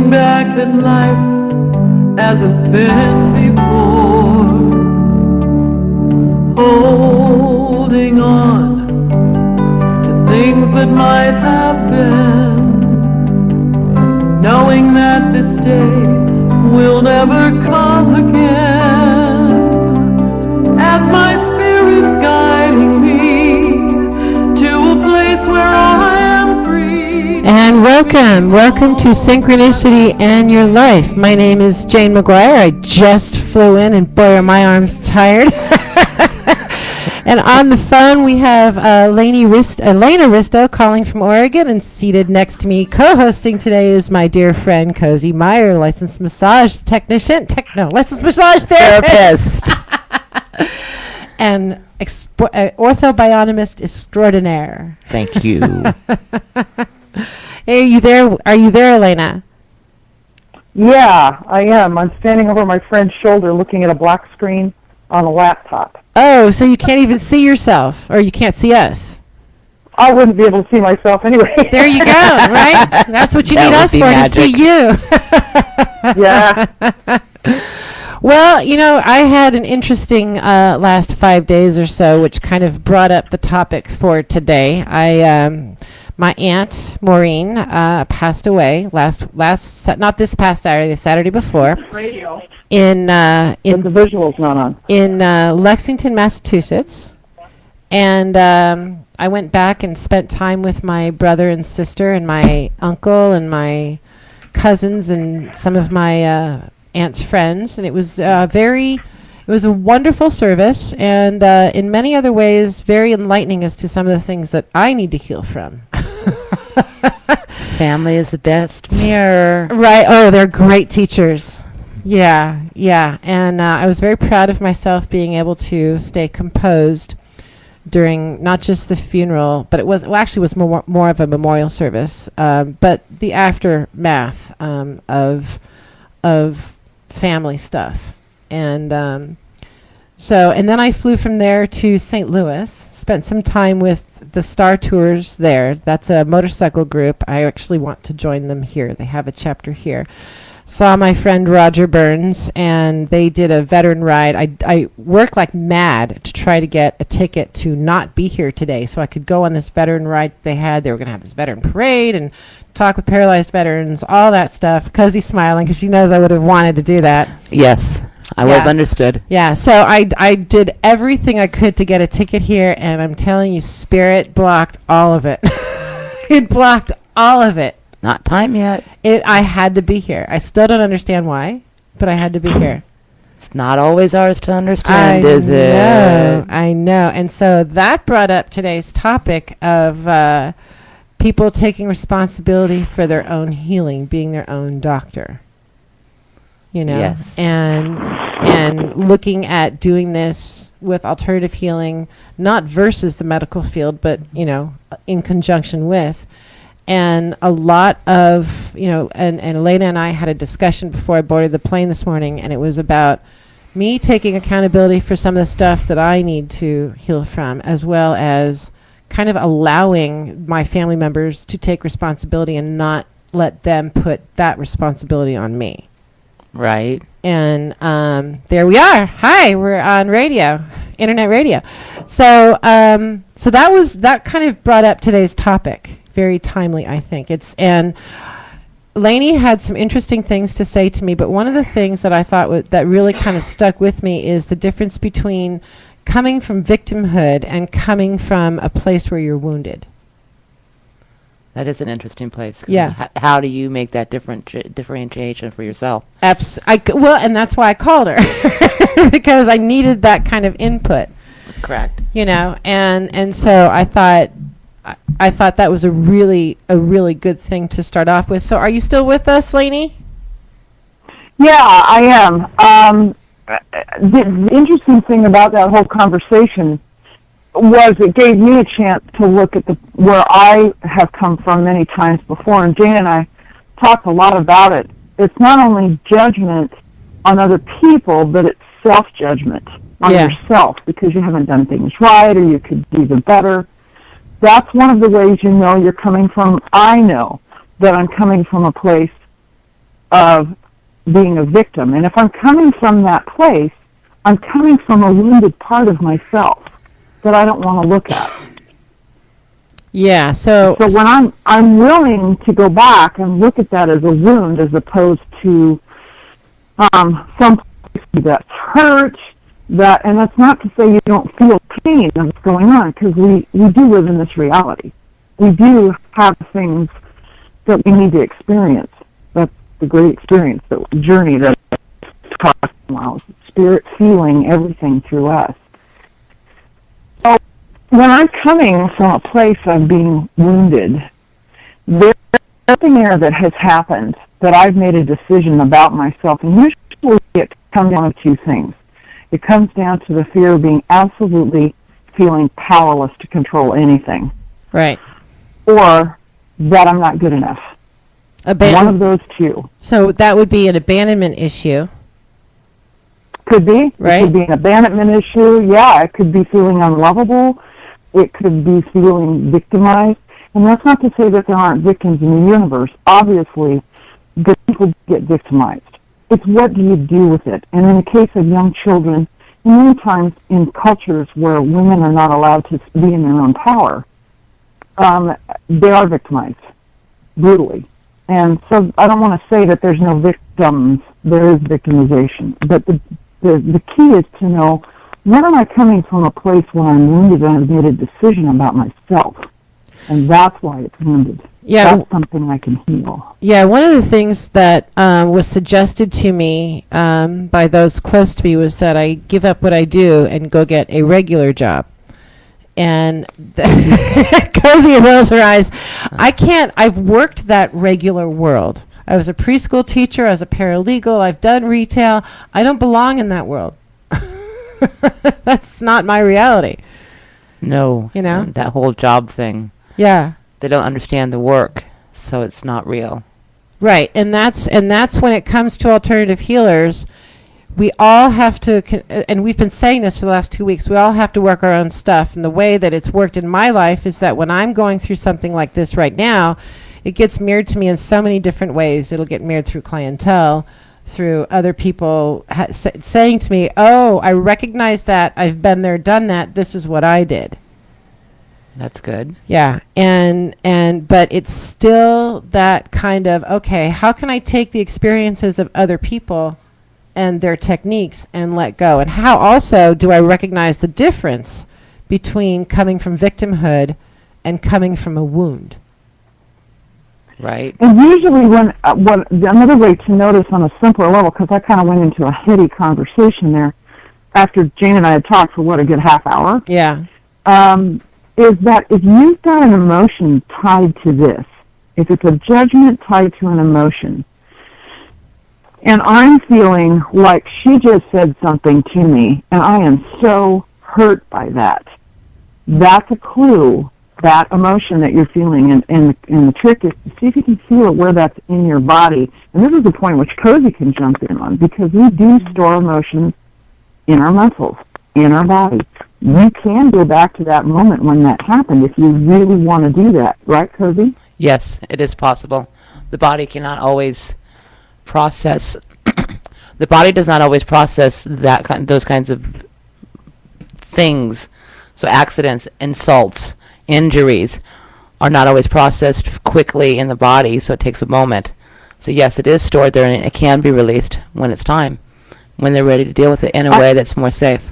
looking back at life as it's been before, holding on to things that might have been, knowing that this day will never come again, as my spirit's guiding me to a place where I am free. And welcome to Synchronicity and Your Life. My name is Jane McGuire. I just flew in, and boy, are my arms tired. And on the phone, we have Elena Risto calling from Oregon, and seated next to me, co-hosting today, is my dear friend Cozy Meyer, licensed massage licensed massage therapist. And orthobionomist extraordinaire. Thank you. Hey, are you there? Are you there, Elena? Yeah, I am. I'm standing over my friend's shoulder looking at a black screen on a laptop. Oh, so you can't even see yourself, or you can't see us. I wouldn't be able to see myself anyway. There you go, right? That's what you need us for, magic. To see you. Yeah. Well, you know, I had an interesting last 5 days or so, which kind of brought up the topic for today. My aunt Maureen passed away not this past Saturday, the Saturday before. Radio. In the visual's not on. In Lexington, Massachusetts, and I went back and spent time with my brother and sister and my uncle and my cousins and some of my aunt's friends, and it was a wonderful service, and in many other ways very enlightening as to some of the things that I need to heal from. Family is the best mirror. Right. Oh, they're great teachers. Yeah. And I was very proud of myself being able to stay composed during not just the funeral, but it was more of a memorial service, but the aftermath of family stuff. And and then I flew from there to St. Louis, spent some time with the Star Tours there. That's a motorcycle group. I actually want to join them here. They have a chapter here. Saw my friend Roger Burns, and they did a veteran ride. I worked like mad to try to get a ticket to not be here today so I could go on this veteran ride they had. They were going to have this veteran parade and talk with paralyzed veterans, all that stuff. Cozy's smiling because she knows I would have wanted to do that. Yes, I would have understood. Yeah, so I did everything I could to get a ticket here, and I'm telling you, Spirit blocked all of it. It blocked all of it. Not time yet. I had to be here. I still don't understand why, but I had to be here. It's not always ours to understand, is it? I know. And so that brought up today's topic of people taking responsibility for their own healing, being their own doctor. You know? Yes. And looking at doing this with alternative healing, not versus the medical field, but, you know, in conjunction with. And a lot of, you know, and Elena and I had a discussion before I boarded the plane this morning, and it was about me taking accountability for some of the stuff that I need to heal from, as well as kind of allowing my family members to take responsibility and not let them put that responsibility on me. Right. And there we are. Hi, we're on radio, internet radio. So that kind of brought up today's topic. Very timely, I think. And Lainey had some interesting things to say to me, but one of the things that I thought that really kind of stuck with me is the difference between coming from victimhood and coming from a place where you're wounded. That is an interesting place. Yeah. How do you make that differentiation for yourself? Well, and that's why I called her, because I needed that kind of input. Correct. You know, and so I thought that was a really good thing to start off with. So are you still with us, Lainey? Yeah, I am. The interesting thing about that whole conversation was it gave me a chance to look at where I have come from many times before, and Jane and I talked a lot about it. It's not only judgment on other people, but it's self-judgment on yourself because you haven't done things right or you could do them better. That's one of the ways you know you're coming from. I know that I'm coming from a place of being a victim. And if I'm coming from that place, I'm coming from a wounded part of myself that I don't want to look at. Yeah, so when I'm willing to go back and look at that as a wound as opposed to some place that's hurt, and that's not to say you don't feel pain that's going on, because we do live in this reality. We do have things that we need to experience. That's the great experience, the journey that talks about, Spirit feeling everything through us. So when I'm coming from a place of being wounded, there's something there that has happened that I've made a decision about myself, and usually it comes down to two things. It comes down to the fear of being absolutely feeling powerless to control anything. Right. Or that I'm not good enough. One of those two. So that would be an abandonment issue. Could be. Right. It could be an abandonment issue. Yeah, it could be feeling unlovable. It could be feeling victimized. And that's not to say that there aren't victims in the universe. Obviously, good people get victimized. It's what do you do with it? And in the case of young children, many times in cultures where women are not allowed to be in their own power, they are victimized brutally. And so I don't want to say that there's no victims. There is victimization. But the key is to know, when am I coming from a place where I'm wounded and I've made a decision about myself? And that's why it's wounded. Yeah. That's something I can heal. Yeah, one of the things that was suggested to me by those close to me was that I give up what I do and go get a regular job. And Cozy rolls her eyes. I've worked that regular world. I was a preschool teacher, I was a paralegal, I've done retail. I don't belong in that world. That's not my reality. No. You know? That whole job thing. Yeah. They don't understand the work, so it's not real. Right, and that's when it comes to alternative healers, we all have to, and we've been saying this for the last 2 weeks, we all have to work our own stuff. And the way that it's worked in my life is that when I'm going through something like this right now, it gets mirrored to me in so many different ways. It'll get mirrored through clientele, through other people saying to me, oh, I recognize that, I've been there, done that, this is what I did. That's good. Yeah, but it's still that kind of, okay, how can I take the experiences of other people and their techniques and let go? And how also do I recognize the difference between coming from victimhood and coming from a wound? Right. And usually another way to notice on a simpler level, because I kind of went into a heady conversation there after Jane and I had talked for, a good half hour. Yeah. Is that if you've got an emotion tied to this, if it's a judgment tied to an emotion, and I'm feeling like she just said something to me, and I am so hurt by that, that's a clue, that emotion that you're feeling. And the trick is to see if you can feel it where that's in your body. And this is the point which Cozy can jump in on, because we do store emotions in our muscles, in our body. You can go back to that moment when that happened if you really want to do that. Right, Cozy? Yes, it is possible. The body cannot always process. The body does not always process those kinds of things. So accidents, insults, injuries are not always processed quickly in the body, so it takes a moment. So yes, it is stored there, and it can be released when it's time, when they're ready to deal with it in a way that's more safe.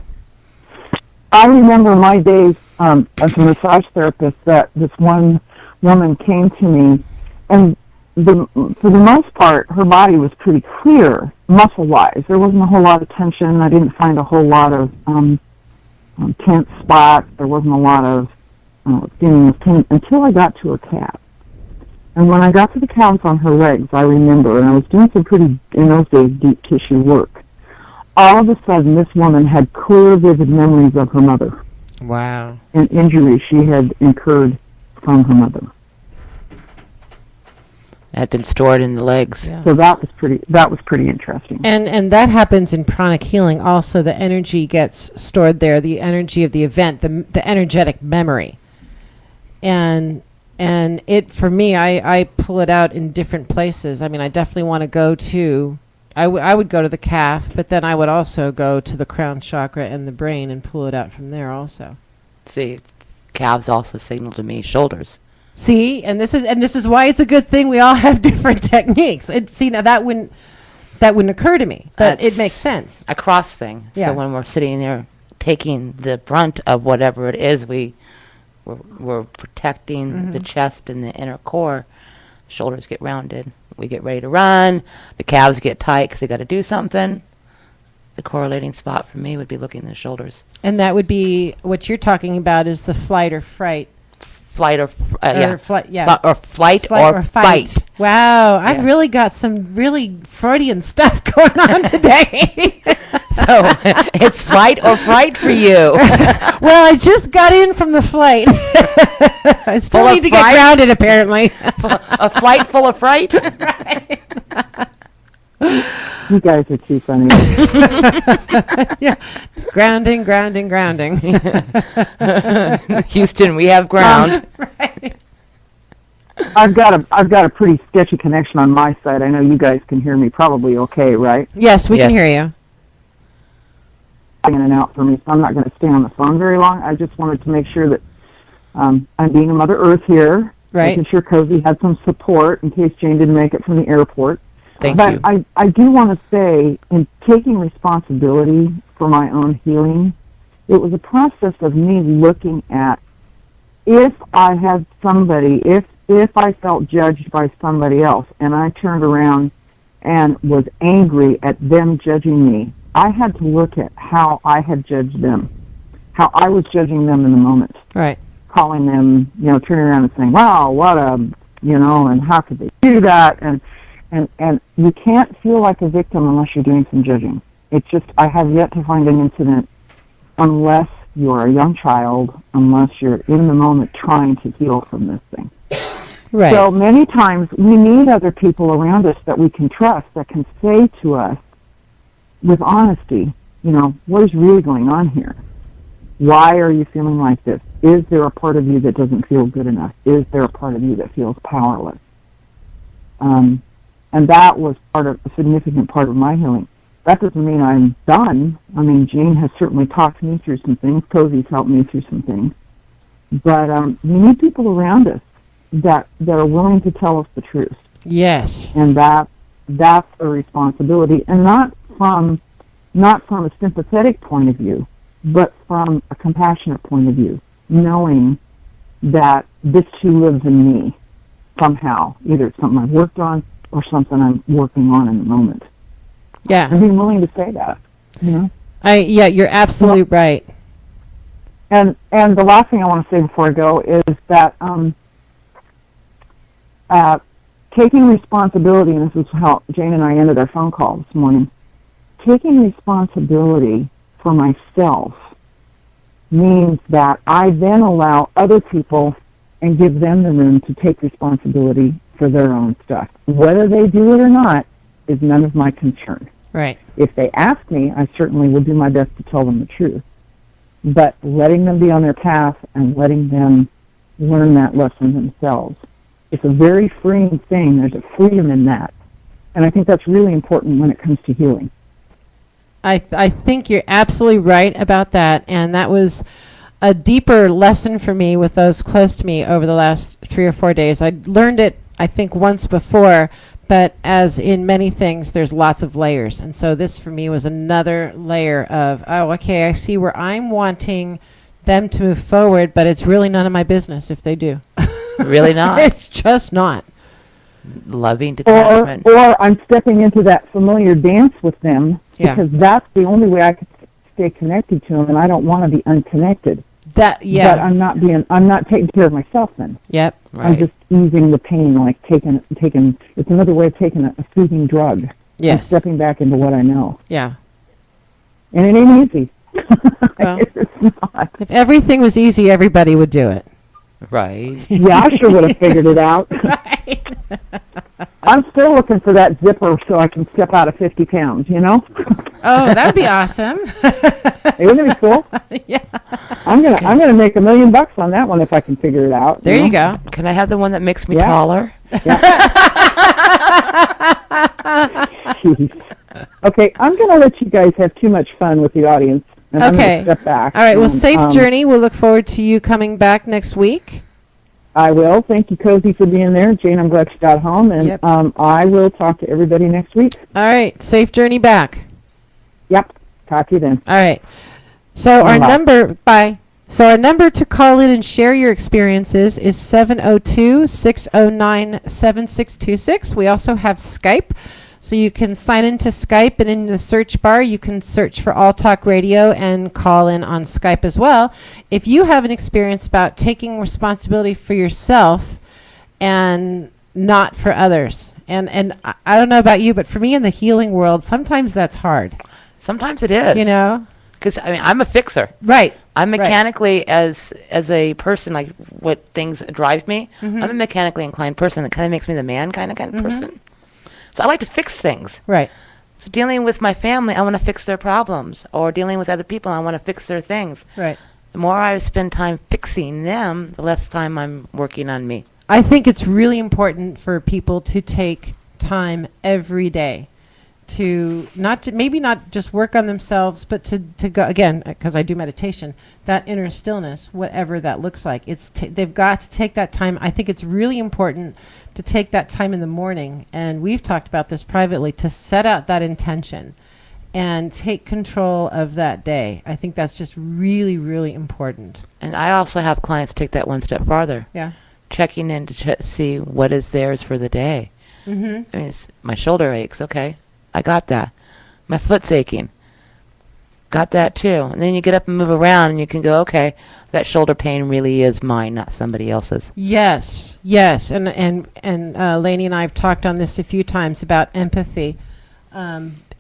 I remember my days as a massage therapist that this one woman came to me, and for the most part, her body was pretty clear, muscle-wise. There wasn't a whole lot of tension. I didn't find a whole lot of tense spots. There wasn't a lot of feeling of pain until I got to her calves. And when I got to the calves on her legs, I remember, and I was doing some pretty, in those days, deep tissue work. All of a sudden, this woman had clear, vivid memories of her mother. Wow. And injuries she had incurred from her mother. Had been stored in the legs. Yeah. So that was pretty interesting. And that happens in pranic healing also. The energy gets stored there, the energy of the event, the energetic memory. And And for me, I pull it out in different places. I mean, I definitely want to go to, I would go to the calf, but then I would also go to the crown chakra and the brain and pull it out from there also. See, calves also signal to me shoulders. See, and this is why it's a good thing we all have different techniques. See, now that wouldn't occur to me, but it makes sense. A cross thing. Yeah. So when we're sitting there taking the brunt of whatever it is, we're protecting the chest and the inner core. Shoulders get rounded. We get ready to run. The calves get tight because they got to do something. The correlating spot for me would be looking at the shoulders. And that would be what you're talking about is the flight or fright. Flight or Flight, yeah. Or flight or fight. Wow, Yeah. I've really got some really Freudian stuff going on today. So it's flight or fright for you. Well, I just got in from the flight. I still Full of need to get fright? grounded, apparently. A flight full of fright? Right. You guys are too funny. Yeah, grounding. Houston, we have ground. Right. I've got a pretty sketchy connection on my side. I know you guys can hear me probably okay, right? Yes, we can Yes. hear you. In and out for me, so I'm not going to stay on the phone very long. I just wanted to make sure that I'm being a Mother Earth here. Right. Making sure Cozy had some support in case Jane didn't make it from the airport. Thank but you. I do want to say, in taking responsibility for my own healing, it was a process of me looking at if I had somebody, if I felt judged by somebody else, and I turned around and was angry at them judging me, I had to look at how I had judged them, how I was judging them in the moment, Right. calling them, turning around and saying, wow, what a, and how could they do that? And you can't feel like a victim unless you're doing some judging. It's just, I have yet to find an incident, unless you're a young child, unless you're in the moment trying to heal from this thing. Right. So many times we need other people around us that we can trust, that can say to us with honesty, what is really going on here? Why are you feeling like this? Is there a part of you that doesn't feel good enough? Is there a part of you that feels powerless? And that was a significant part of my healing. That doesn't mean I'm done. I mean, Jane has certainly talked me through some things. Cozy's helped me through some things. But we need people around us that are willing to tell us the truth. Yes. And that's a responsibility, and not from a sympathetic point of view, but from a compassionate point of view, knowing that this too lives in me somehow. Either it's something I've worked on or something I'm working on in the moment. Yeah. And being willing to say that, Yeah, you're absolutely right. And the last thing I want to say before I go is that taking responsibility, and this is how Jane and I ended our phone call this morning, taking responsibility for myself means that I then allow other people and give them the room to take responsibility for their own stuff. Whether they do it or not is none of my concern. Right. If they ask me, I certainly will do my best to tell them the truth. But letting them be on their path and letting them learn that lesson themselves. It's a very freeing thing. There's a freedom in that. And I think that's really important when it comes to healing. I think you're absolutely right about that. And that was a deeper lesson for me with those close to me over the last 3 or 4 days. I learned it, I think, once before, but as in many things, there's lots of layers. And so this for me was another layer of, oh, okay, I see where I'm wanting them to move forward, but it's really none of my business if they do. Really not. It's just not. Loving detachment. Or I'm stepping into that familiar dance with them Yeah. because that's the only way I can stay connected to them, and I don't want to be unconnected. That, yeah. But I'm not taking care of myself then. Yep. Right. I'm just easing the pain, like taking. It's another way of taking a soothing drug. Yes. And stepping back into what I know. Yeah. And it ain't easy. Well, it's not. if everything was easy, everybody would do it. Right. Yeah, I sure would have figured it out. Right. I'm still looking for that zipper so I can step out of 50 pounds, you know? Oh, that would be awesome. Wouldn't it be cool? Yeah. I'm gonna make $1 million on that one if I can figure it out. There you go. Can I have the one that makes me Yeah. taller? Jeez. Okay, I'm gonna let you guys have too much fun with the audience, and I'm Okay. gonna step back. All right. Well, and, safe journey. We'll look forward to you coming back next week. I will. Thank you, Cozy, for being there. Jane, I'm glad you got home, and Yep. I will talk to everybody next week. All right. Safe journey back. Yep. Talk to you then. All right. So our Bye. number, bye. So our number to call in and share your experiences is 702-609-7626. We also have Skype. So you can sign into Skype, and in the search bar, you can search for All Talk Radio and call in on Skype as well. If you have an experience about taking responsibility for yourself and not for others. And I don't know about you, but for me in the healing world, sometimes that's hard. Sometimes it is. You know? Because I mean, I'm a fixer. Right. I'm Right. mechanically, as a person, like what things drive me. I'm a mechanically inclined person. It kind of makes me the man kind of person. So I like to fix things. Right. So dealing with my family, I want to fix their problems. Or dealing with other people, I want to fix their things. Right. The more I spend time fixing them, the less time I'm working on me. I think it's really important for people to take time every day to maybe not just work on themselves, but to go again, because I do meditation, that inner stillness, whatever that looks like. They've got to take that time. I think it's really important to take that time in the morning, and we've talked about this privately, to set out that intention and take control of that day. I think that's just really, really important. And I also have clients take that one step farther. Yeah. Checking in to see what is theirs for the day. Mm-hmm. I mean, my shoulder aches. Okay, I got that. My foot's aching. Got that too. And then you get up and move around, and you can go, okay, that shoulder pain really is mine, not somebody else's. Yes, yes, and Lainey and I have talked on this a few times about empathy.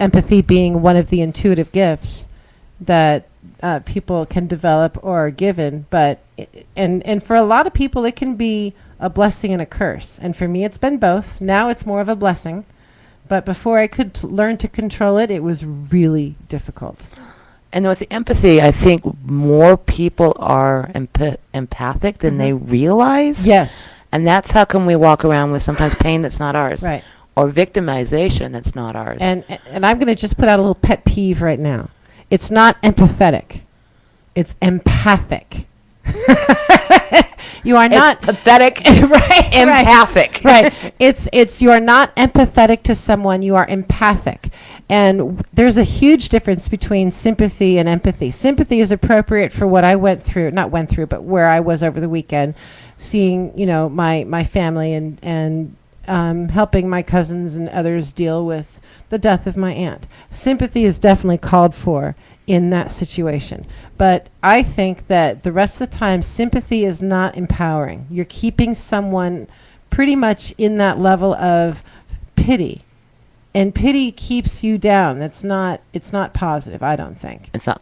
Empathy being one of the intuitive gifts that people can develop or are given, but and for a lot of people it can be a blessing and a curse. And for me, it's been both. Now it's more of a blessing, but before I could learn to control it, it was really difficult. And with the empathy, I think more people are empathic than they realize. Yes. And that's how come we walk around with sometimes pain that's not ours. Right. Or victimization that's not ours. And I'm going to just put out a little pet peeve right now. It's not empathetic. It's empathic. You are not pathetic, right, empathic. Right. It's you are not empathetic to someone, you are empathic. And there's a huge difference between sympathy and empathy. Sympathy is appropriate for what I but where I was over the weekend, seeing, my family and helping my cousins and others deal with the death of my aunt. Sympathy is definitely called for in that situation. But I think that the rest of the time, sympathy is not empowering. You're keeping someone pretty much in that level of pity. And pity keeps you down. It's not positive, I don't think. It's not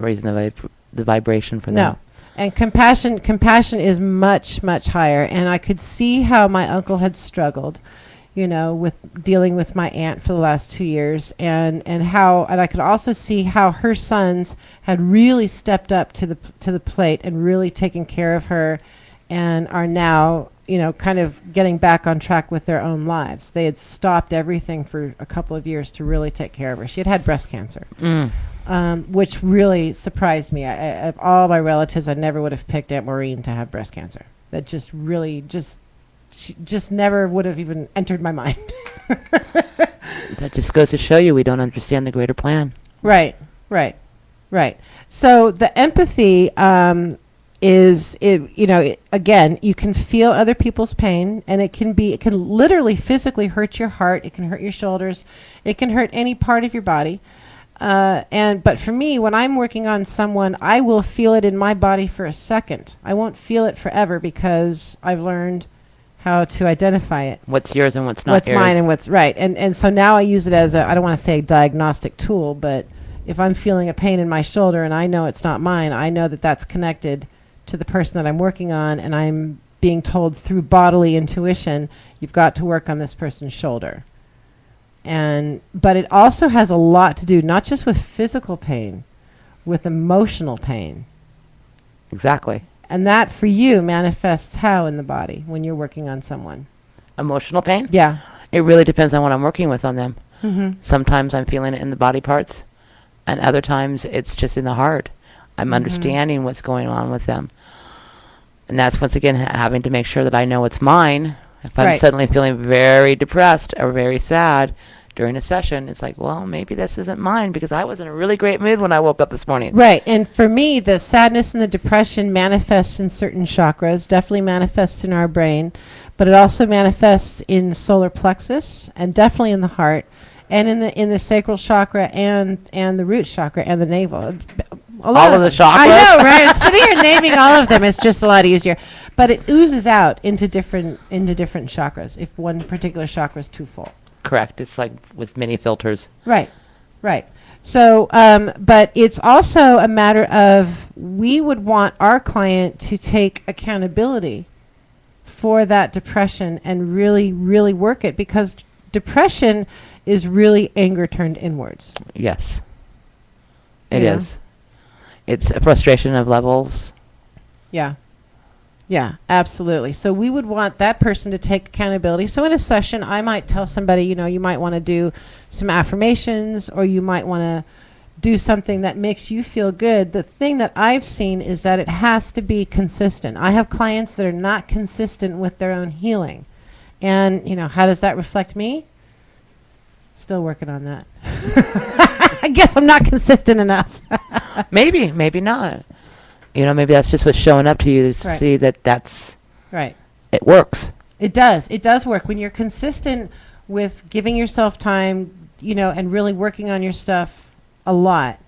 raising the vibration for them. No. And compassion is much, much higher. And I could see how my uncle had struggled, with dealing with my aunt for the last 2 years, and I could also see how her sons had really stepped up to the plate and really taken care of her, and are now, kind of getting back on track with their own lives. They had stopped everything for a couple of years to really take care of her. She had had breast cancer. Which really surprised me. Of all my relatives, I never would have picked Aunt Maureen to have breast cancer. That just really, she just never would have even entered my mind. That just goes to show you we don't understand the greater plan. Right. So the empathy again, you can feel other people's pain, and it can literally physically hurt your heart. It can hurt your shoulders. It can hurt any part of your body. But for me, when I'm working on someone, I will feel it in my body for a second. I won't feel it forever because I've learned how to identify it. What's yours and what's not what's yours. What's mine and what's right. And so now I use it as I don't want to say a diagnostic tool, but if I'm feeling a pain in my shoulder and I know it's not mine, I know that that's connected to the person that I'm working on, and being told through bodily intuition, you've got to work on this person's shoulder. But it also has a lot to do, not just with physical pain, with emotional pain. Exactly. And that, for you, manifests how in the body when you're working on someone? Emotional pain? Yeah. It really depends on what I'm working with on them. Mm-hmm. Sometimes I'm feeling it in the body parts, and other times it's just in the heart. I'm understanding what's going on with them. And that's, once again, having to make sure that I know it's mine. If I'm suddenly feeling very depressed or very sad during a session, it's like, well, maybe this isn't mine because I was in a really great mood when I woke up this morning. Right. And for me, the sadness and the depression manifests in certain chakras, definitely manifests in our brain, but it also manifests in solar plexus and definitely in the heart and in the sacral chakra and the root chakra and the navel. All of the chakras? I know, right? I'm sitting here naming all of them. It's just a lot easier. But it oozes out into different chakras if one particular chakra is too full. Correct. It's like with many filters. Right. So, but it's also a matter of we would want our client to take accountability for that depression and really, really work it, because depression is really anger turned inwards. Yes. It is. It's a frustration of levels. Yeah, absolutely. So we would want that person to take accountability. So in a session, I might tell somebody, you might want to do some affirmations, or you might want to do something that makes you feel good. The thing that I've seen is that it has to be consistent. I have clients that are not consistent with their own healing. And, how does that reflect me? Still working on that. I guess I'm not consistent enough. Maybe not. Maybe that's just what's showing up to you to see that that's right. It works. It does. It does work when you're consistent with giving yourself time, and really working on your stuff a lot.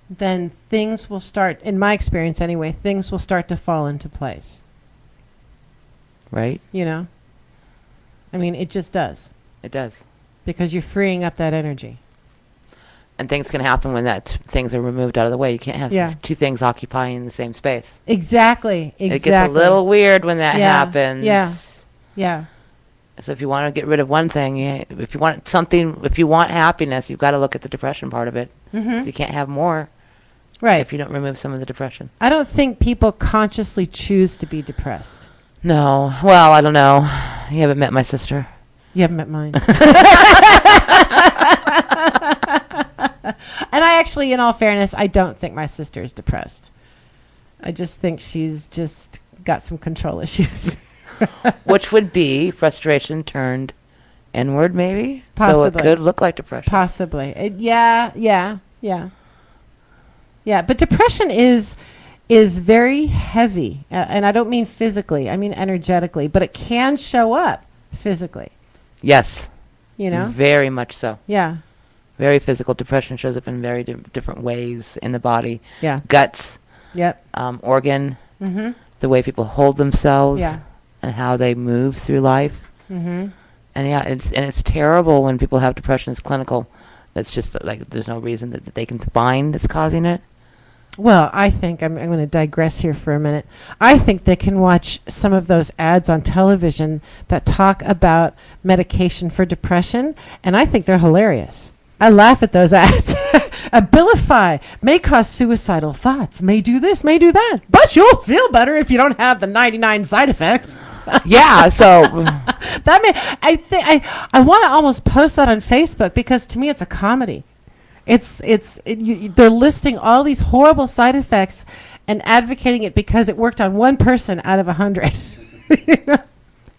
Then things will start, in my experience anyway, things will start to fall into place. Right? I mean, it just does. It does. Because you're freeing up that energy. And things can happen when things are removed out of the way. You can't have two things occupying the same space. Exactly. It gets a little weird when that happens. Yeah. So if you want to get rid of one thing, if you want happiness, you've got to look at the depression part of it. Mm-hmm. So you can't have more. Right. If you don't remove some of the depression. I don't think people consciously choose to be depressed. No. Well, I don't know. You haven't met my sister. You haven't met mine. And I actually, in all fairness, I don't think my sister is depressed. I just think she's just got some control issues. Which would be frustration turned inward, maybe? Possibly. So it could look like depression. Possibly. Yeah. But depression is very heavy. And I don't mean physically. I mean energetically. But it can show up physically. Yes. Very much so. Yeah. Very physical. Depression shows up in very different ways in the body. Yeah. Guts. Yep. Organ. Mm-hmm. The way people hold themselves. Yeah. And how they move through life. Mm-hmm. And it's terrible when people have depression. It's clinical. That's just like there's no reason that they can find that's causing it. Well, I think I'm going to digress here for a minute. I think they can watch some of those ads on television that talk about medication for depression, and I think they're hilarious. I laugh at those ads. Abilify may cause suicidal thoughts, may do this, may do that, but you'll feel better if you don't have the 99 side effects. Yeah, so I want to almost post that on Facebook, because to me it's a comedy. They're listing all these horrible side effects and advocating it because it worked on one person out of 100.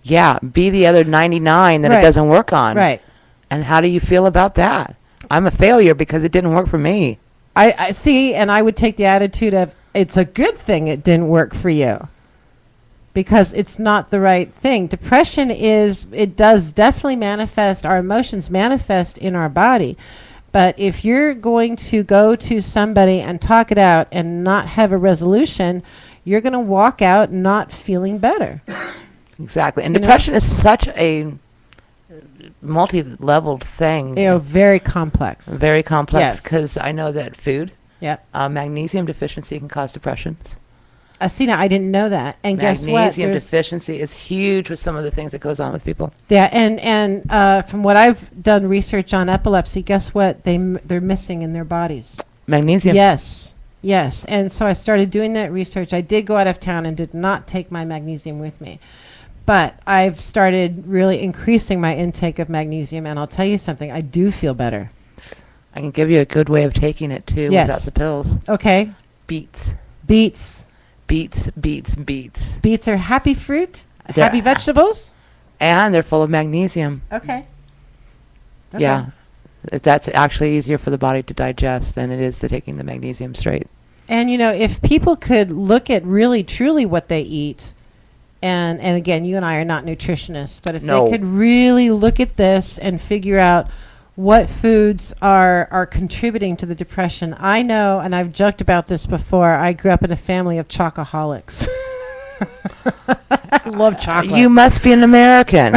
Yeah, be the other 99 that it doesn't work on. Right. And how do you feel about that? I'm a failure because it didn't work for me. I see, and I would take the attitude of, it's a good thing it didn't work for you, because it's not the right thing. Depression it does definitely manifest, our emotions manifest in our body. But if you're going to go to somebody and talk it out and not have a resolution, you're going to walk out not feeling better. Exactly. And depression is such a multi-leveled thing. Very complex. Very complex, Yes. because I know that food, Yep. magnesium deficiency can cause depressions. See, now I didn't know that. And guess what? Magnesium deficiency is huge with some of the things that goes on with people. Yeah, and from what I've done research on epilepsy, guess what? They're missing in their bodies. Magnesium. Yes, yes. And so I started doing that research. I did go out of town and did not take my magnesium with me. But I've started really increasing my intake of magnesium, and I'll tell you something, I do feel better. I can give you a good way of taking it, too, Yes. without the pills. Okay. Beets. Beets. Beets, beets, beets. Beets are happy fruit, They're happy vegetables. And they're full of magnesium. Okay. Yeah. That's actually easier for the body to digest than it is to taking the magnesium straight. And, if people could look at really, truly what they eat, and again, you and I are not nutritionists, but if No. they could really look at this and figure out what foods are contributing to the depression. I know, and I've joked about this before, I grew up in a family of chocoholics. I love chocolate. You must be an American.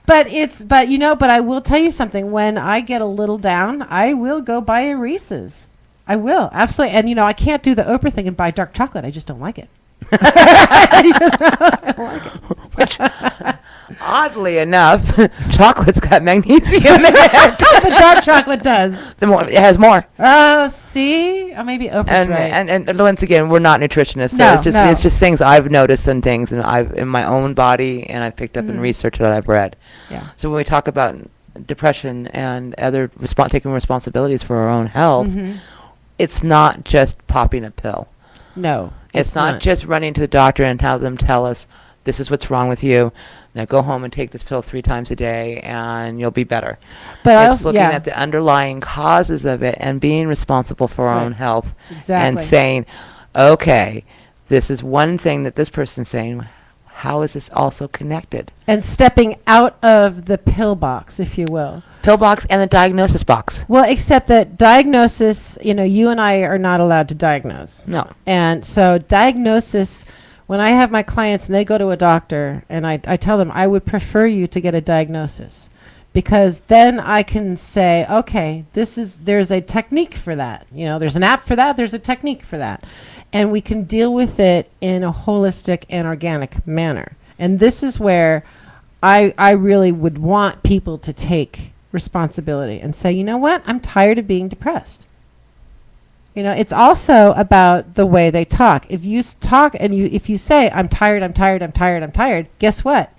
But I will tell you something. When I get a little down, I will go buy a Reese's. I will, absolutely. And, I can't do the Oprah thing and buy dark chocolate. I just don't like it. I don't like it. Which, oddly enough, chocolate's got magnesium in it. The dark chocolate does. It has more. Oh, see? Oh, maybe Oprah's right. And once again, we're not nutritionists, so No, it's just things I've noticed and things and I've in my own body and I've picked up in research that I've read. Yeah. So when we talk about depression and other taking responsibilities for our own health, it's not just popping a pill. No. It's not just running to the doctor and have them tell us this is what's wrong with you. Now go home and take this pill 3 times a day and you'll be better. But it's looking at the underlying causes of it and being responsible for our own health. Exactly. And saying, okay, this is one thing that this person's saying. How is this also connected? And stepping out of the pill box, if you will. Pill box and the diagnosis box. Well, except that diagnosis, you and I are not allowed to diagnose. No. And so diagnosis, when I have my clients and they go to a doctor and I tell them I would prefer you to get a diagnosis, because then I can say, okay, there's a technique for that. There's an app for that, there's a technique for that. And we can deal with it in a holistic and organic manner. And this is where I really would want people to take responsibility and say, you know what, I'm tired of being depressed. It's also about the way they talk. If you talk and if you say, I'm tired, guess what?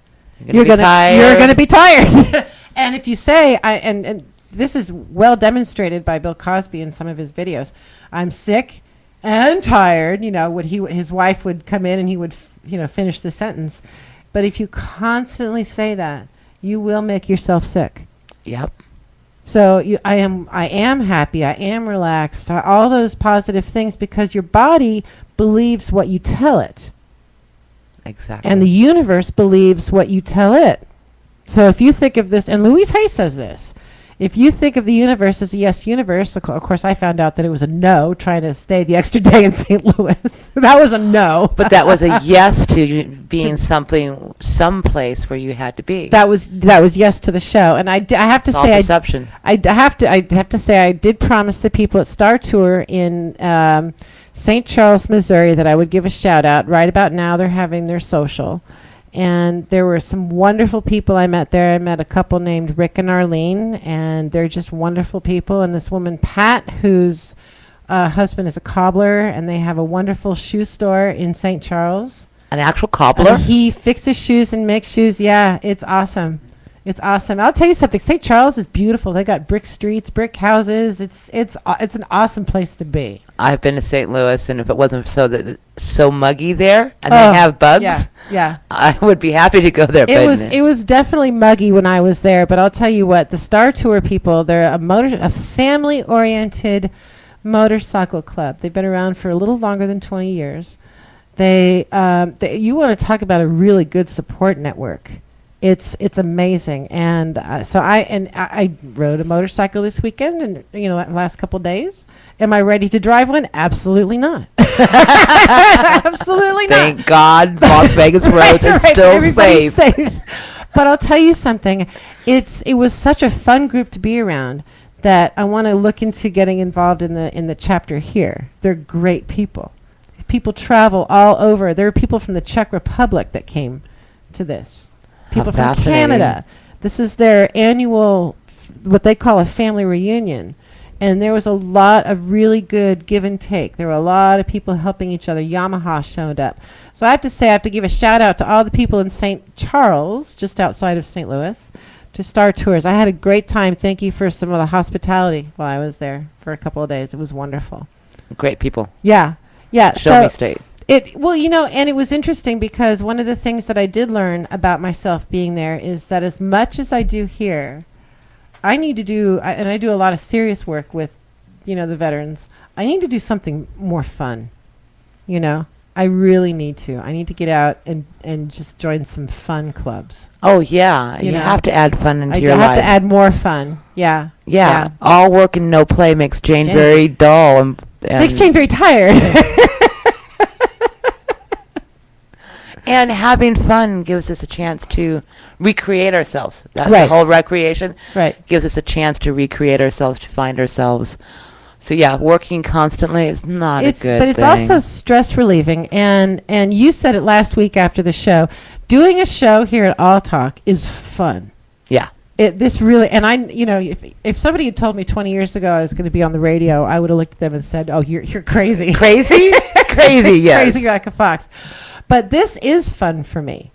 You're gonna be tired. And if you say, and this is well demonstrated by Bill Cosby in some of his videos, I'm sick and tired, his wife would come in and he would, finish the sentence. But if you constantly say that, you will make yourself sick. Yep. So I am happy, I am relaxed, all those positive things, because your body believes what you tell it. Exactly. And the universe believes what you tell it. So if you think of this, and Louise Hay says this, if you think of the universe as a yes universe, of course I found out that it was a no, trying to stay the extra day in St. Louis. That was a no. But that was a yes to being someplace where you had to be. That was yes to the show. And I have to It's all say, perception. I have to say, I did promise the people at Star Tour in St. Charles, Missouri, that I would give a shout out. Right about now, they're having their social. And there were some wonderful people I met there. I met a couple named Rick and Arlene, and they're just wonderful people. And this woman, Pat, whose husband is a cobbler, and they have a wonderful shoe store in St. Charles. An actual cobbler? And he fixes shoes and makes shoes. Yeah, it's awesome. It's awesome. I'll tell you something. St. Charles is beautiful. They got brick streets, brick houses. It's an awesome place to be. I've been to St. Louis, and if it wasn't so muggy there, and they have bugs, yeah, I would be happy to go there. It was definitely muggy when I was there, but I'll tell you what, the Star Tour people, they're a family-oriented motorcycle club. They've been around for a little longer than 20 years. You want to talk about a really good support network. It's amazing, and so I rode a motorcycle this weekend, and last couple days. Am I ready to drive one? Absolutely not. Absolutely not. Thank God, Las Vegas roads are still safe. But I'll tell you something. It was such a fun group to be around that I want to look into getting involved in the chapter here. They're great people. people travel all over. There were people from the Czech Republic that came to this. People from fascinating. Canada. This is their annual, what they call a family reunion. And there was a lot of really good give and take. There were a lot of people helping each other. Yamaha showed up. So I have to say, I have to give a shout out to all the people in St. Charles, just outside of St. Louis, to Star Tours. I had a great time. Thank you for some of the hospitality while I was there for a couple of days. It was wonderful. Great people. Yeah. Yeah. Show me state. Well, you know, and it was interesting because one of the things that I did learn about myself being there is that as much as I do here, I need to do, and I do a lot of serious work with, you know, the veterans. I need to do something more fun. You know, I really need to. I need to get out and just join some fun clubs. Oh, yeah. You know, have to add fun into I your have life. to add more fun. Yeah. Yeah. All work and no play makes Jane very dull. And Makes Jane very tired. And having fun gives us a chance to recreate ourselves. That's Right. the whole recreation. Right. Gives us a chance to recreate ourselves, to find ourselves. So yeah, working constantly is not a good thing. But it's also stress relieving. And you said it last week after the show. Doing a show here at All Talk is fun. Yeah. This really, and I, you know, if somebody had told me 20 years ago I was going to be on the radio, I would have looked at them and said, "Oh, you're crazy." Crazy? Crazy, yes. Crazy like a fox. But this is fun for me.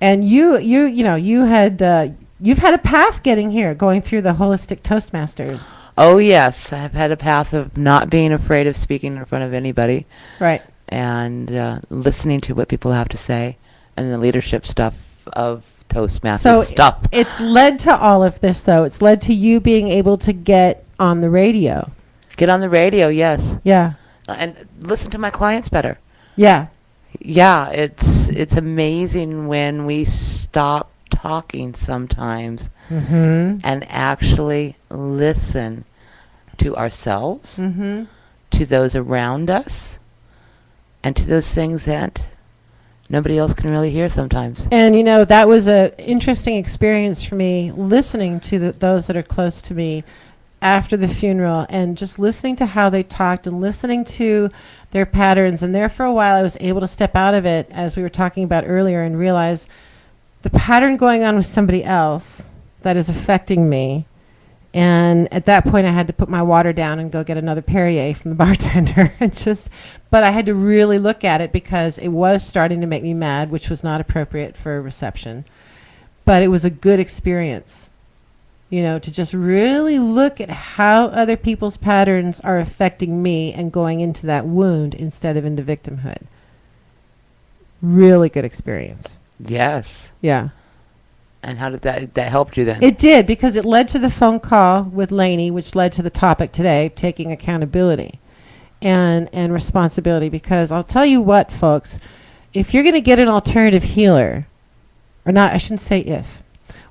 And you know, you've had a path getting here, going through the holistic Toastmasters. Oh yes, I've had a path of not being afraid of speaking in front of anybody. Right. And listening to what people have to say, and the leadership stuff of Toastmasters So stuff. It's led to all of this, though. It's led to you being able to get on the radio. Get on the radio, yes. Yeah. And listen to my clients better. Yeah. Yeah, it's amazing when we stop talking sometimes Mm-hmm. and actually listen to ourselves, Mm-hmm. to those around us, and to those things that nobody else can really hear sometimes. And, you know, that was an interesting experience for me, listening to those that are close to me after the funeral and just listening to how they talked and listening to their patterns. And there for a while I was able to step out of it, as we were talking about earlier, and realize the pattern going on with somebody else that is affecting me. And at that point I had to put my water down and go get another Perrier from the bartender. But I had to really look at it because it was starting to make me mad, which was not appropriate for a reception. But it was a good experience. You know, to just really look at how other people's patterns are affecting me and going into that wound instead of into victimhood. Really good experience. Yes. Yeah. And how did that helped you then? It did, because it led to the phone call with Lainey, which led to the topic today, taking accountability and responsibility. Because I'll tell you what, folks, if you're going to get an alternative healer, or not, I shouldn't say if,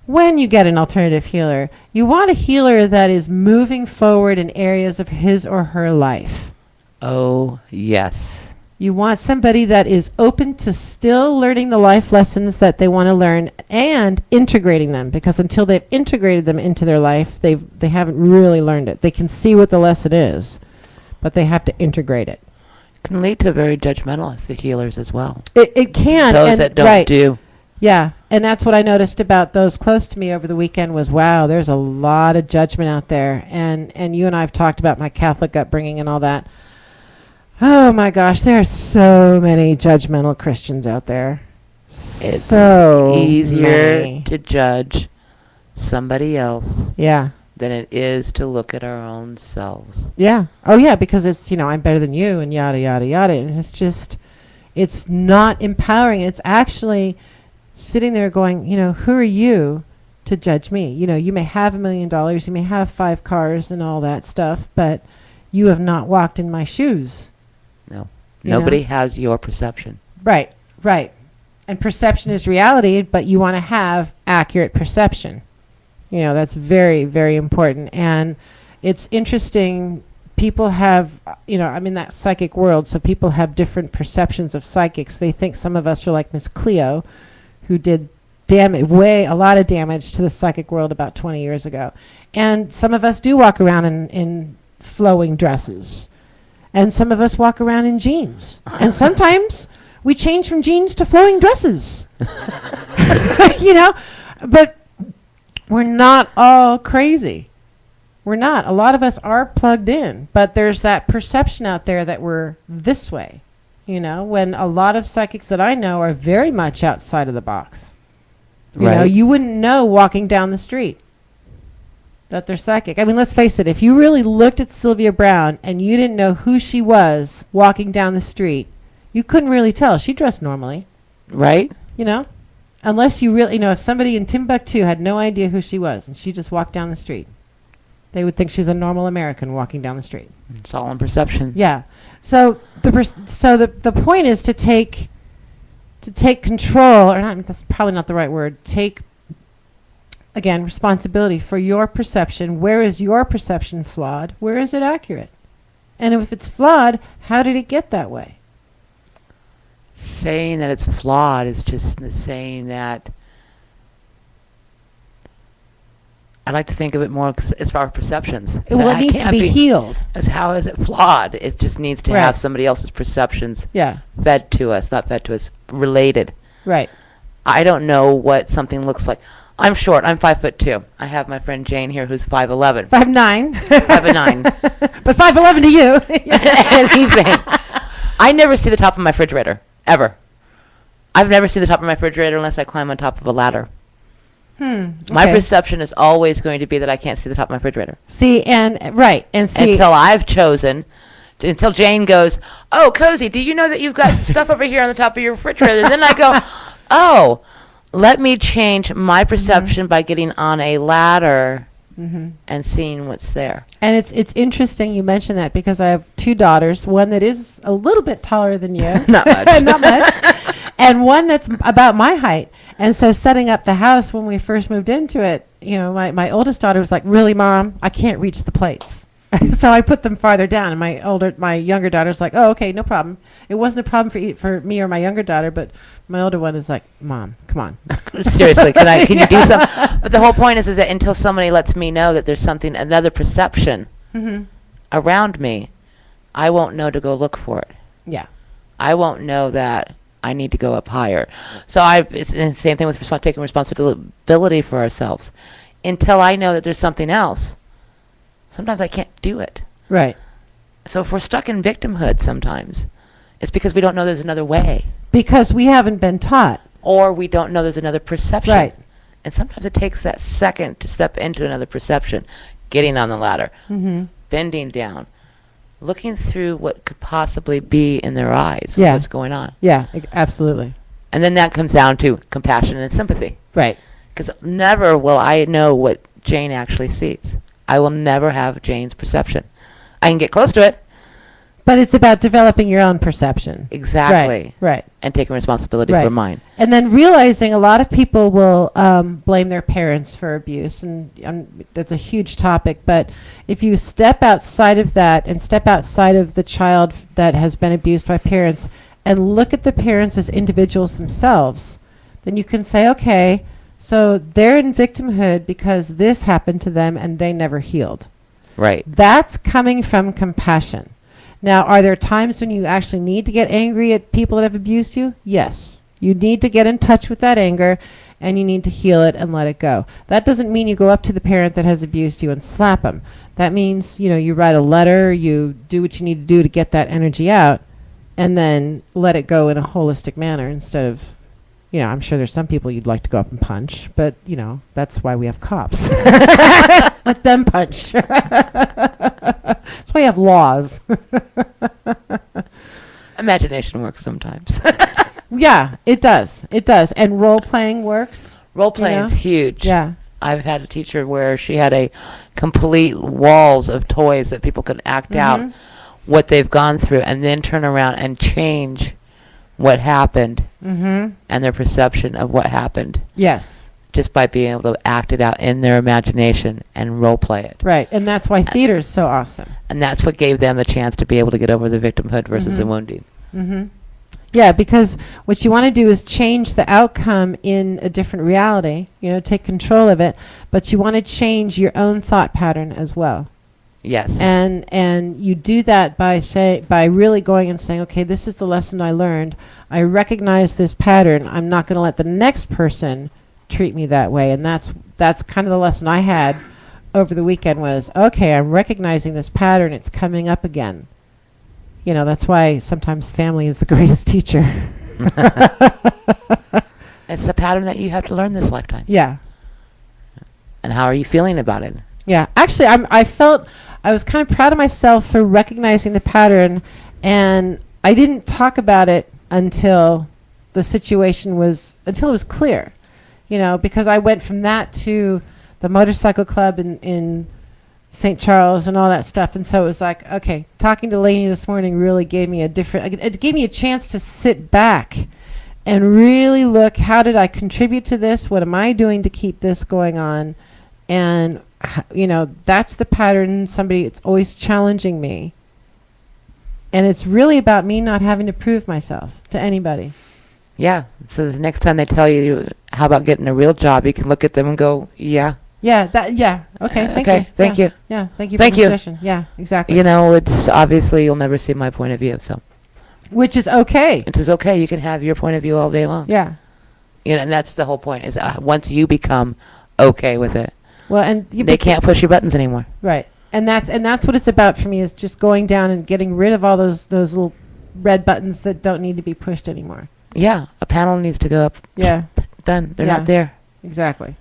when you get an alternative healer, you want a healer that is moving forward in areas of his or her life. Oh, yes. You want somebody that is open to still learning the life lessons that they want to learn and integrating them, because until they've integrated them into their life, they haven't really learned it. They can see what the lesson is, but they have to integrate it. It can lead to very judgmentalist healers as well. It can. Those and that don't right. do. Yeah, and that's what I noticed about those close to me over the weekend was, wow, there's a lot of judgment out there. And you and I have talked about my Catholic upbringing and all that. Oh my gosh, there are so many judgmental Christians out there. It's so easier many. to judge somebody else Yeah. than it is to look at our own selves. Yeah. Oh yeah, because it's, you know, I'm better than you and yada, yada, yada. And it's just, it's not empowering. It's actually sitting there going, you know, who are you to judge me? You know, you may have $1 million, you may have 5 cars and all that stuff, but you have not walked in my shoes. No. You Nobody know? has your perception. Right, right. And perception is reality, but you want to have accurate perception. You know, that's very, very important. And it's interesting, people have, you know, I'm in that psychic world, so people have different perceptions of psychics. They think some of us are like Miss Cleo, who did a lot of damage to the psychic world about 20 years ago. And some of us do walk around in flowing dresses. And some of us walk around in jeans. And sometimes we change from jeans to flowing dresses. You know, but we're not all crazy. We're not. A lot of us are plugged in, but there's that perception out there that we're this way, you know, when a lot of psychics that I know are very much outside of the box. You know, you wouldn't know walking down the street that they're psychic. I mean, let's face it, if you really looked at Sylvia Browne and you didn't know who she was walking down the street, you couldn't really tell. She dressed normally. Right? You know? Unless you really, you know, if somebody in Timbuktu had no idea who she was and she just walked down the street, they would think she's a normal American walking down the street. It's all in perception. Yeah. So the point is to take control, or not, that's probably not the right word, take, again, responsibility for your perception. Where is your perception flawed? Where is it accurate? And if it's flawed, how did it get that way? Saying that it's flawed is just saying that I like to think of it more as our perceptions. Well, it needs to be healed. As how is it flawed? It just needs to have somebody else's perceptions fed to us, not fed to us, related. Right. I don't know what something looks like. I'm short. I'm 5'2". I have my friend Jane here who's 5'11". 5'9". 5'9". But 5'11" to you. Anything. I never see the top of my refrigerator, ever. I've never seen the top of my refrigerator unless I climb on top of a ladder. My perception is always going to be that I can't see the top of my refrigerator. See, until I've chosen, until Jane goes, "Oh, Cozy, do you know that you've got some stuff over here on the top of your refrigerator?" And then I go, "Oh, let me change my perception by getting on a ladder and seeing what's there." And it's interesting you mention that because I have two daughters, one that is a little bit taller than you. Not much. Not much. And one that's about my height. And so setting up the house when we first moved into it, you know, my oldest daughter was like, "Really, Mom? I can't reach the plates." So I put them farther down, and my younger daughter's like, "Oh, okay, no problem." It wasn't a problem for me or my younger daughter, but my older one is like, "Mom, come on." Seriously, can you do something? But the whole point is that until somebody lets me know that there's something, another perception around me, I won't know to go look for it. Yeah. I won't know that I need to go up higher. So it's the same thing with taking responsibility for ourselves. Until I know that there's something else, sometimes I can't do it. Right. So if we're stuck in victimhood sometimes, it's because we don't know there's another way. Because we haven't been taught. Or we don't know there's another perception. Right. And sometimes it takes that second to step into another perception. Getting on the ladder. Bending down. Looking through what could possibly be in their eyes. Yeah. What's going on. Yeah, absolutely. And then that comes down to compassion and sympathy. Right. Because never will I know what Jane actually sees. I will never have Jane's perception. I can get close to it. But it's about developing your own perception. Exactly. Right. And taking responsibility for mine. And then realizing a lot of people will blame their parents for abuse, and that's a huge topic. But if you step outside of that and step outside of the child that has been abused by parents and look at the parents as individuals themselves, then you can say, okay, so they're in victimhood because this happened to them and they never healed. Right. That's coming from compassion. Now, are there times when you actually need to get angry at people that have abused you? Yes. You need to get in touch with that anger, and you need to heal it and let it go. That doesn't mean you go up to the parent that has abused you and slap them. That means, you know, you write a letter, you do what you need to do to get that energy out, and then let it go in a holistic manner instead of, you know, I'm sure there's some people you'd like to go up and punch, but, you know, that's why we have cops. Let them punch. That's why you have laws. Imagination works sometimes. Yeah, it does. It does. And role-playing works. Role-playing is huge. Yeah. I've had a teacher where she had a complete walls of toys that people could act out what they've gone through and then turn around and change what happened and their perception of what happened. Yes. Just by being able to act it out in their imagination and role play it. Right, and that's why theater is so awesome. And that's what gave them a chance to be able to get over the victimhood versus the wounding. Yeah, because what you want to do is change the outcome in a different reality, you know, take control of it, but you want to change your own thought pattern as well. Yes. And you do that by really going and saying, okay, this is the lesson I learned. I recognize this pattern. I'm not going to let the next person treat me that way. And that's kind of the lesson I had over the weekend was, okay, I'm recognizing this pattern. It's coming up again. You know, that's why sometimes family is the greatest teacher. It's a pattern that you have to learn this lifetime. Yeah. And how are you feeling about it? Yeah. Actually, I was kind of proud of myself for recognizing the pattern, and I didn't talk about it until it was clear. You know, because I went from that to the motorcycle club in St. Charles and all that stuff, and so it was like, okay, talking to Lainey this morning really gave me it gave me a chance to sit back and really look, how did I contribute to this? What am I doing to keep this going on? And, you know, that's the pattern. It's always challenging me. And it's really about me not having to prove myself to anybody. Yeah. So the next time they tell you, how about getting a real job, you can look at them and go, yeah. Yeah. Okay. Thank you. Thank you. Yeah. Thank you. Thank for you. the suggestion. Yeah. Exactly. You know, it's obviously you'll never see my point of view, so. Which is okay. It is okay. You can have your point of view all day long. Yeah. You know, and that's the whole point. Is once you become okay with it, well, and they can't push your buttons anymore. Right. And that's what it's about for me, is just going down and getting rid of all those little red buttons that don't need to be pushed anymore. Yeah, a panel needs to go up. Yeah. Done. They're Yeah. not there. Exactly.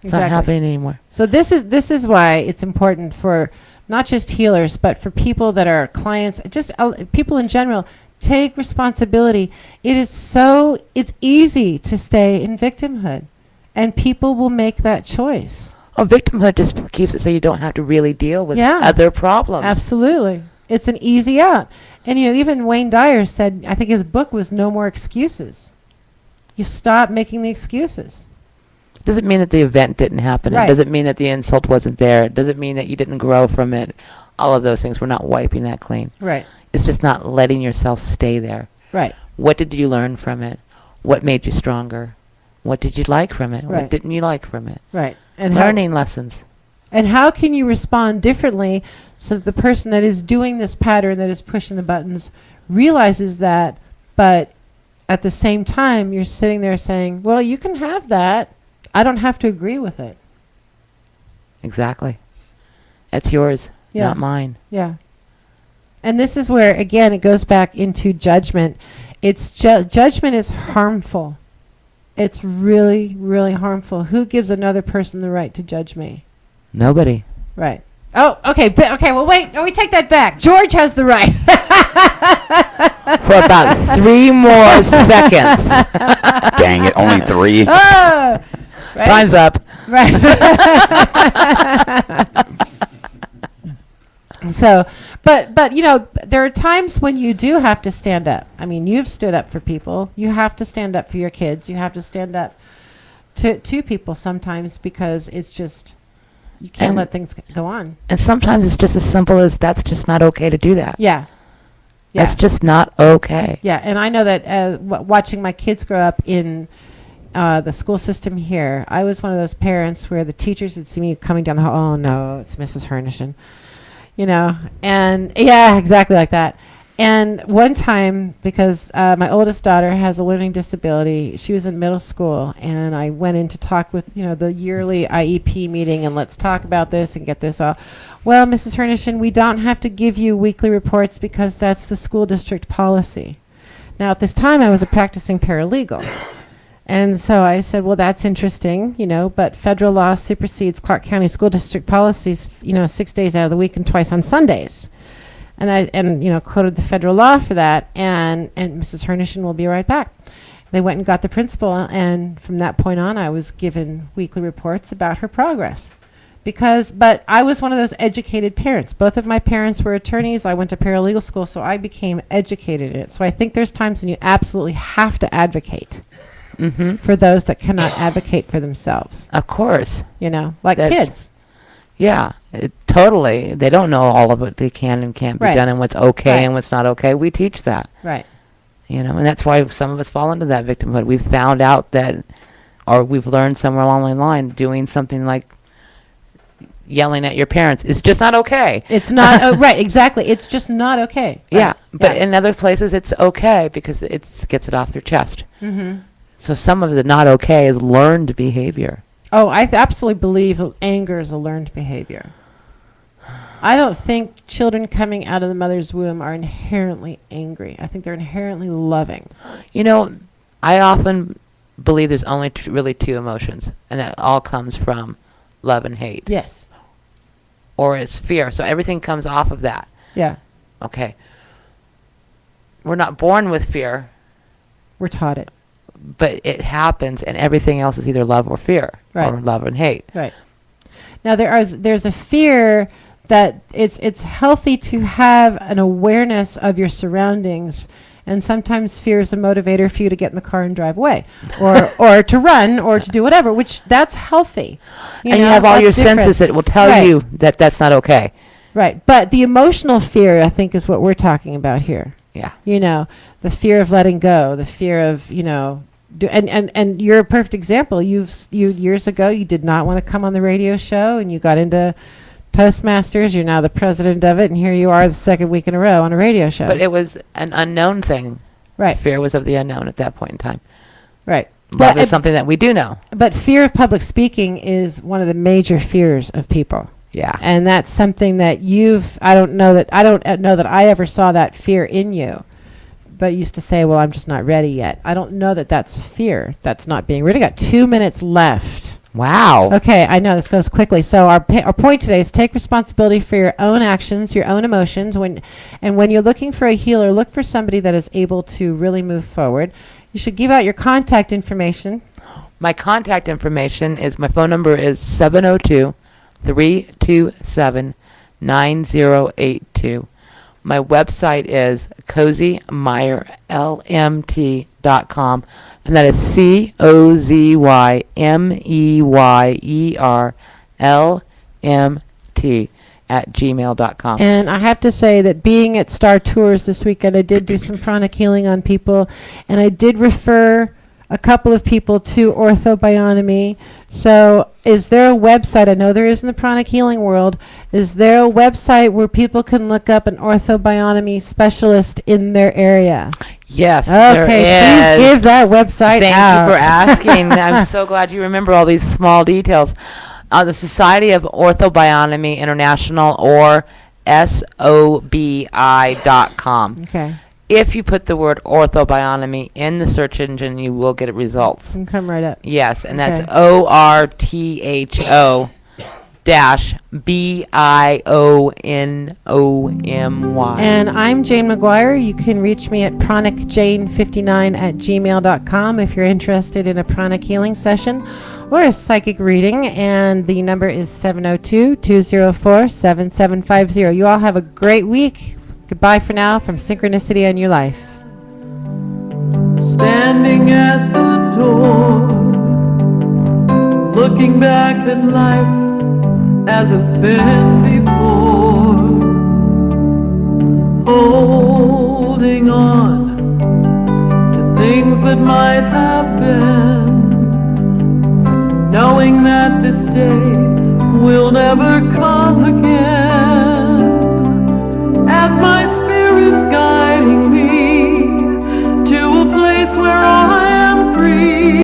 It's not happening anymore. So this is why it's important for not just healers, but for people that are clients, just people in general. Take responsibility. It's easy to stay in victimhood, and people will make that choice. Oh, victimhood just keeps it so you don't have to really deal with other problems. Absolutely. It's an easy out. And, you know, even Wayne Dyer said, I think his book was No More Excuses. You stop making the excuses. Doesn't mean that the event didn't happen. Right. It doesn't mean that the insult wasn't there. It doesn't mean that you didn't grow from it. All of those things. We're not wiping that clean. Right. It's just not letting yourself stay there. Right. What did you learn from it? What made you stronger? What did you like from it? Right. What didn't you like from it? Right. And learning lessons. And how can you respond differently so that the person that is doing this pattern, that is pushing the buttons, realizes that, but at the same time you're sitting there saying, well, you can have that. I don't have to agree with it. Exactly. That's yours, not mine. Yeah. And this is where, again, it goes back into judgment. It's judgment is harmful. It's really, really harmful. Who gives another person the right to judge me? Nobody. Right. Oh, okay. Okay, well, wait. No, we take that back. George has the right. For about 3 more seconds. Dang it, only 3. Oh, right? Time's up. Right. So, but you know, there are times when you do have to stand up. I mean, you've stood up for people. You have to stand up for your kids. You have to stand up to people sometimes, because it's just, you can't let things go on. And sometimes it's just as simple as, that's just not okay to do that. Yeah. That's just not okay. Yeah, and I know that watching my kids grow up in the school system here, I was one of those parents where the teachers would see me coming down the hall. Oh no, it's Mrs. Hernishin. You know, and yeah, exactly like that. And one time, because my oldest daughter has a learning disability, she was in middle school, and I went in to talk with, you know, the yearly IEP meeting, and let's talk about this and get this all. Well, Mrs. Hernishin, we don't have to give you weekly reports because that's the school district policy. Now, at this time, I was a practicing paralegal. And so I said, well, that's interesting, you know, but federal law supersedes Clark County School District policies, you know, 6 days out of the week and twice on Sundays. And I you know, quoted the federal law for that, and Mrs. Hernishin will be right back. They went and got the principal, and from that point on, I was given weekly reports about her progress. But I was one of those educated parents. Both of my parents were attorneys. I went to paralegal school, so I became educated in it. So I think there's times when you absolutely have to advocate. Mm-hmm. For those that cannot advocate for themselves. Of course. You know, like kids. Yeah, totally. They don't know all of what they can and can't be done, and what's okay and what's not okay. We teach that. Right. You know, and that's why some of us fall into that victimhood. We've found out that, or we've learned somewhere along the line, doing something like yelling at your parents is just not okay. It's not right, exactly. It's just not okay. Yeah, Right. but in other places it's okay because it gets it off their chest. Mm-hmm. So some of the not okay is learned behavior. Oh, I absolutely believe anger is a learned behavior. I don't think children coming out of the mother's womb are inherently angry. I think they're inherently loving. You know, I often believe there's only really two emotions, and that all comes from love and hate. Yes. Or it's fear. So everything comes off of that. Yeah. Okay. We're not born with fear, We're taught it. but it happens, and everything else is either love or fear, Right. or love and hate. Right. Now there's a fear that it's healthy to have an awareness of your surroundings, and sometimes fear is a motivator for you to get in the car and drive away, or to run, or to do whatever, which that's healthy. And you have all your that's different. senses that will tell Right. you that that's not okay. Right. But the emotional fear, I think, is what we're talking about here. Yeah. You know, the fear of letting go, the fear of, and you're a perfect example. You years ago, you did not want to come on the radio show, and you got into Toastmasters. You're now the president of it, and here you are the second week in a row on a radio show. But it was an unknown thing. Right. Fear was of the unknown at that point in time. Right. Love is something that we do know. But fear of public speaking is one of the major fears of people. Yeah. And that's something that I don't know that I ever saw that fear in you. But used to say, well, I'm just not ready yet. I don't know that that's fear. That's not being ready. We got 2 minutes left. Wow. Okay, I know this goes quickly. So our point today is take responsibility for your own actions, your own emotions. When you're looking for a healer, look for somebody that is able to really move forward. You should give out your contact information. My contact information is, my phone number is 702-327-9082. My website is CozyMeyerLMT.com, and that is CozyMeyerLMT@gmail.com. And I have to say that being at Star Tours this weekend, I did do some pranic healing on people, and I did refer a couple of people to orthobionomy. So is there a website, I know there is in the pranic healing world, is there a website where people can look up an orthobionomy specialist in their area? Yes, Okay, there is. please give that website Thank out. you for asking. I'm so glad you remember all these small details. The Society of Orthobionomy International, or SOBI.com. Okay, If you put the word orthobionomy in the search engine, you will get results. can come right up. Yes, and that's Okay. ORTHO-BIONOMY. And I'm Jane McGuire. You can reach me at pranicjane59@gmail.com if you're interested in a pranic healing session or a psychic reading. And the number is 702-204-7750. You all have a great week. Goodbye for now from Synchronicity on Your Life. Standing at the door, looking back at life as it's been before, holding on to things that might have been, knowing that this day will never come again. As my spirits guide